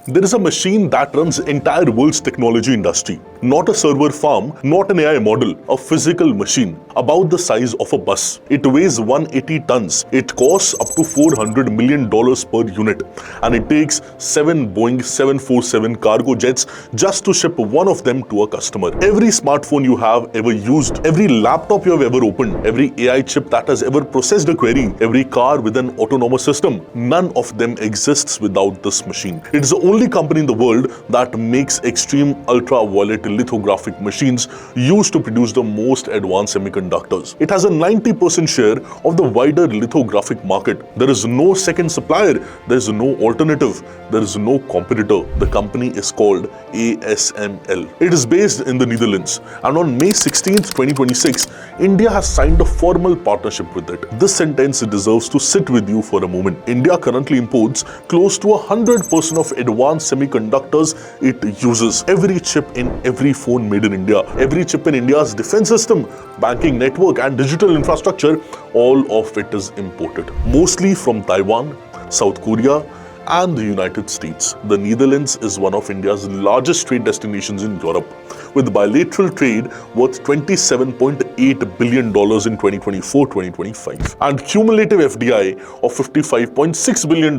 There is a machine that runs entire world's technology industry. Not a server farm, not an AI model, a physical machine about the size of a bus. It weighs 180 tons. It costs up to $400 million per unit. And it takes 7 Boeing 747 cargo jets just to ship one of them to a customer. Every smartphone you have ever used, every laptop you have ever opened, every AI chip that has ever processed a query, every car with an autonomous system, none of them exists without this machine. It is the only company in the world that makes extreme ultraviolet lithographic machines used to produce the most advanced semiconductors. It has a 90% share of the wider lithographic market. There is no second supplier, there is no alternative, there is no competitor. The company is called ASML. It is based in the Netherlands, and on May 16th, 2026, India has signed a formal partnership with it. This sentence deserves to sit with you for a moment. India currently imports close to 100% of advanced semiconductors it uses. Every chip in every phone made in India, every chip in India's defense system, banking network and digital infrastructure, all of it is imported. Mostly from Taiwan, South Korea, and the United States. The Netherlands is one of India's largest trade destinations in Europe, with bilateral trade worth $27.8 billion in 2024-2025 and cumulative FDI of $55.6 billion,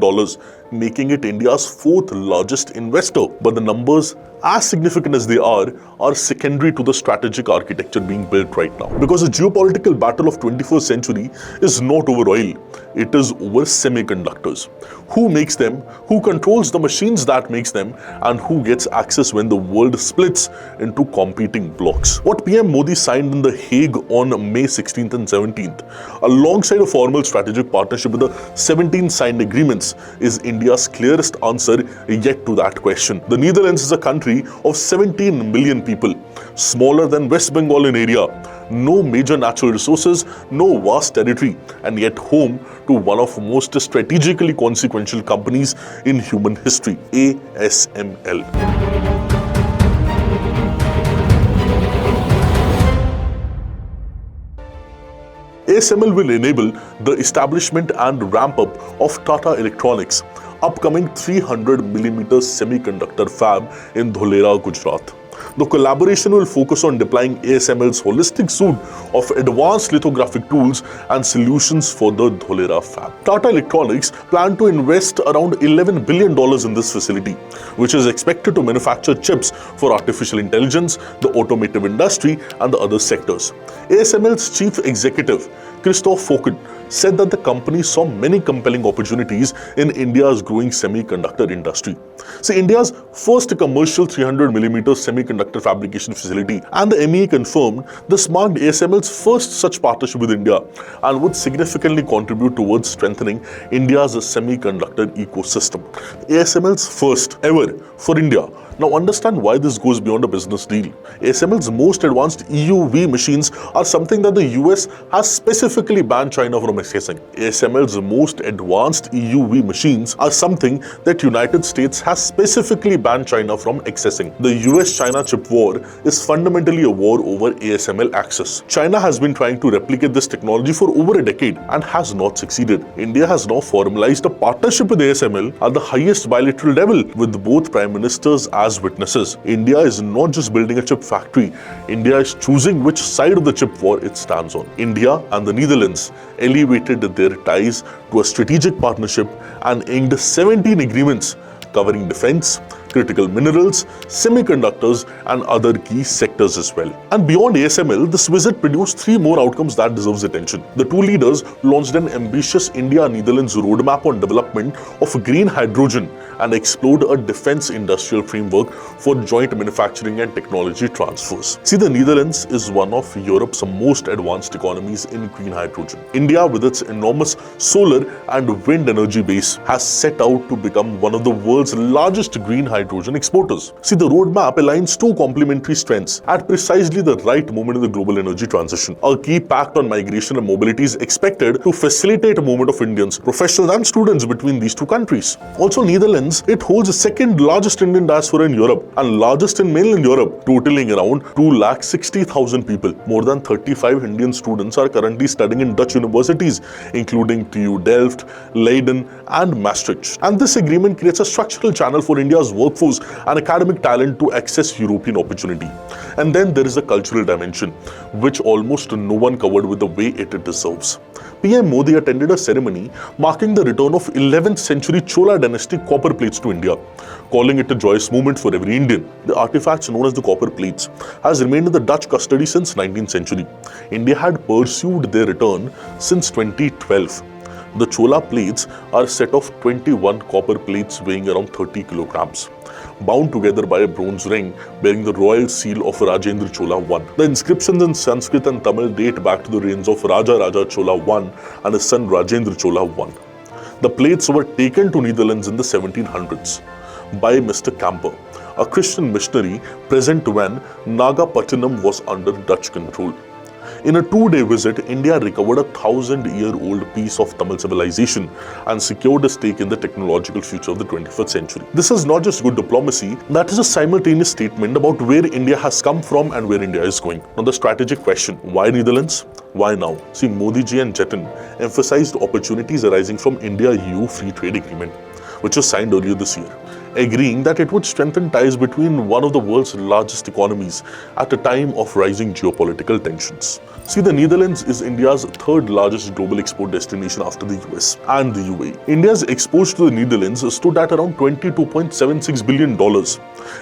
making it India's fourth largest investor. But the numbers, as significant as they are secondary to the strategic architecture being built right now. Because the geopolitical battle of 21st century is not over oil, it is over semiconductors. Who makes them, who controls the machines that makes them, and who gets access when the world splits into competing blocks. What PM Modi signed in The Hague on May 16th and 17th, alongside a formal strategic partnership with the 17 signed agreements, is India's clearest answer yet to that question. The Netherlands is a country of 17 million people, smaller than West Bengal in area, no major natural resources, no vast territory, and yet home to one of the most strategically consequential companies in human history, ASML. ASML will enable the establishment and ramp up of Tata Electronics' upcoming 300mm semiconductor fab in Dholera, Gujarat. The collaboration will focus on deploying ASML's holistic suite of advanced lithographic tools and solutions for the Dholera fab. Tata Electronics plan to invest around $11 billion in this facility, which is expected to manufacture chips for artificial intelligence, the automotive industry, and the other sectors. ASML's chief executive, Christoph Foucault, said that the company saw many compelling opportunities in India's growing semiconductor industry. See, India's first commercial 300mm semiconductor fabrication facility, and the MEA confirmed this marked ASML's first such partnership with India and would significantly contribute towards strengthening India's semiconductor ecosystem. ASML's first ever for India. Now understand why this goes beyond a business deal. ASML's most advanced EUV machines are something that the US has specifically banned China from accessing. ASML's most advanced EUV machines are something that United States has specifically banned China from accessing. The US-China chip war is fundamentally a war over ASML access. China has been trying to replicate this technology for over a decade and has not succeeded. India has now formalized a partnership with ASML at the highest bilateral level, with both prime ministers as witnesses. India is not just building a chip factory, India is choosing which side of the chip war it stands on. India and the Netherlands elevated their ties to a strategic partnership and inked 17 agreements covering defense, critical minerals, semiconductors, and other key sectors as well. And beyond ASML, this visit produced 3 more outcomes that deserves attention. The two leaders launched an ambitious India-Netherlands roadmap on development of green hydrogen and explored a defense industrial framework for joint manufacturing and technology transfers. See, the Netherlands is one of Europe's most advanced economies in green hydrogen. India, with its enormous solar and wind energy base, has set out to become one of the world's largest green hydrogen hydrogen exporters. See, the roadmap aligns two complementary strengths at precisely the right moment in the global energy transition. A key pact on migration and mobility is expected to facilitate a movement of Indians, professionals and students between these two countries. Also, Netherlands, it holds the second largest Indian diaspora in Europe and largest in mainland Europe, totaling around 260,000 people. More than 35 Indian students are currently studying in Dutch universities, including TU Delft, Leiden and Maastricht. And this agreement creates a structural channel for India's workforce and academic talent to access European opportunity. And then there is a cultural dimension, which almost no one covered with the way it deserves. PM Modi attended a ceremony marking the return of 11th century Chola dynasty copper plates to India, calling it a joyous moment for every Indian. The artifacts known as the copper plates has remained in the Dutch custody since 19th century. India had pursued their return since 2012. The Chola plates are a set of 21 copper plates weighing around 30 kilograms, bound together by a bronze ring bearing the royal seal of Rajendra Chola I. The inscriptions in Sanskrit and Tamil date back to the reigns of Raja Chola I and his son Rajendra Chola I. The plates were taken to Netherlands in the 1700s by Mr. Camper, a Christian missionary present when Nagapattinam was under Dutch control. In a 2-day visit, India recovered a 1,000-year-old piece of Tamil civilization and secured a stake in the technological future of the 21st century. This is not just good diplomacy, that is a simultaneous statement about where India has come from and where India is going. Now the strategic question, why Netherlands? Why now? See, Modi ji and Jetten emphasized opportunities arising from India-EU free trade agreement, which was signed earlier this year, agreeing that it would strengthen ties between one of the world's largest economies at a time of rising geopolitical tensions. See, the Netherlands is India's third largest global export destination after the US and the UAE. India's exports to the Netherlands stood at around $22.76 billion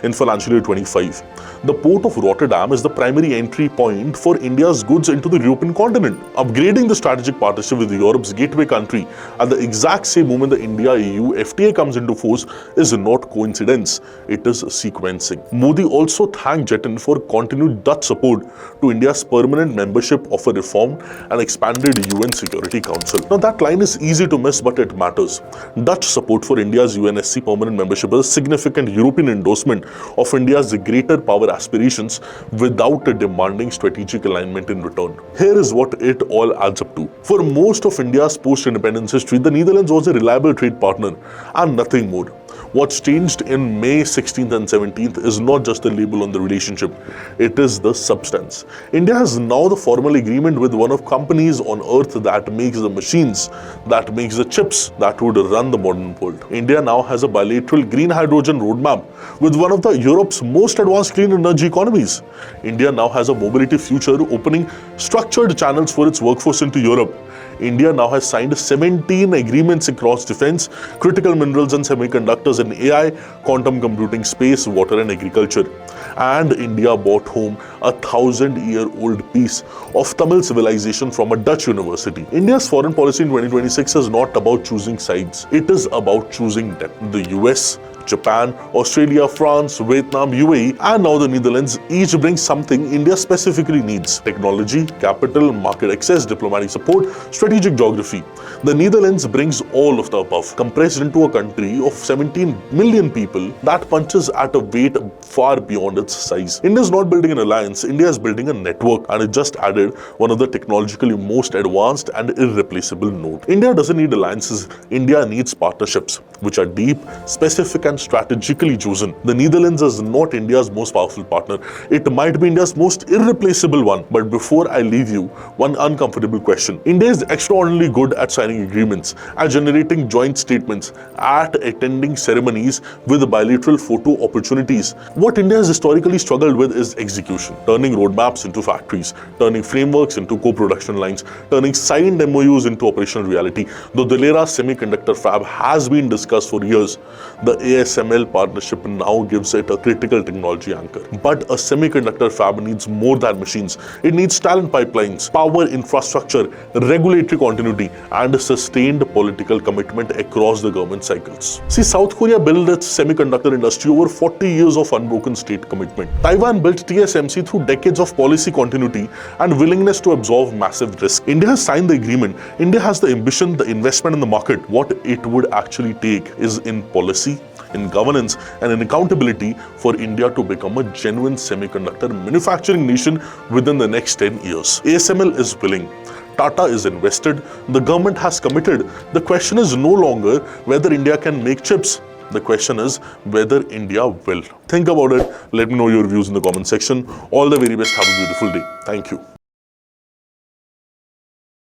in financial year 25. The port of Rotterdam is the primary entry point for India's goods into the European continent. Upgrading the strategic partnership with Europe's gateway country at the exact same moment the India-EU FTA comes into force is not coincidence, it is sequencing. Modi also thanked Jetten for continued Dutch support to India's permanent membership of a reformed and expanded UN Security Council. Now that line is easy to miss, but it matters. Dutch support for India's UNSC permanent membership is a significant European endorsement of India's greater power aspirations without a demanding strategic alignment in return. Here is what it all adds up to. For most of India's post-independence history, the Netherlands was a reliable trade partner and nothing more. What's changed in May 16th and 17th is not just the label on the relationship, it is the substance. India has now the formal agreement with one of companies on earth that makes the machines, that makes the chips that would run the modern world. India now has a bilateral green hydrogen roadmap with one of the Europe's most advanced clean energy economies. India now has a mobility future opening structured channels for its workforce into Europe. India now has signed 17 agreements across defense, critical minerals and semiconductors in AI, quantum computing, space, water and agriculture. And India brought home a 1,000-year-old piece of Tamil civilization from a Dutch university. India's foreign policy in 2026 is not about choosing sides. It is about choosing depth. The US, Japan, Australia, France, Vietnam, UAE, and now the Netherlands each bring something India specifically needs: technology, capital, market access, diplomatic support, strategic geography. The Netherlands brings all of the above, compressed into a country of 17 million people that punches at a weight far beyond its size. India is not building an alliance, India is building a network, and it just added one of the technologically most advanced and irreplaceable node. India doesn't need alliances, India needs partnerships, which are deep, specific and strategically chosen. The Netherlands is not India's most powerful partner. It might be India's most irreplaceable one. But before I leave you, one uncomfortable question. India is extraordinarily good at signing agreements, at generating joint statements, at attending ceremonies with bilateral photo opportunities. What India has historically struggled with is execution, turning roadmaps into factories, turning frameworks into co-production lines, turning signed MOUs into operational reality. The Dholera semiconductor fab has been discussed for years. The ASML partnership now gives it a critical technology anchor. But a semiconductor fab needs more than machines. It needs talent pipelines, power infrastructure, regulatory continuity, and a sustained political commitment across the government cycles. See, South Korea built its semiconductor industry over 40 years of unbroken state commitment. Taiwan built TSMC through decades of policy continuity and willingness to absorb massive risk. India has signed the agreement. India has the ambition, the investment in the market. What it would actually take is in policy, in governance, and in accountability for India to become a genuine semiconductor manufacturing nation within the next 10 years. ASML is willing. Tata is invested. The government has committed. The question is no longer whether India can make chips. The question is whether India will. Think about it. Let me know your views in the comment section. All the very best. Have a beautiful day. Thank you.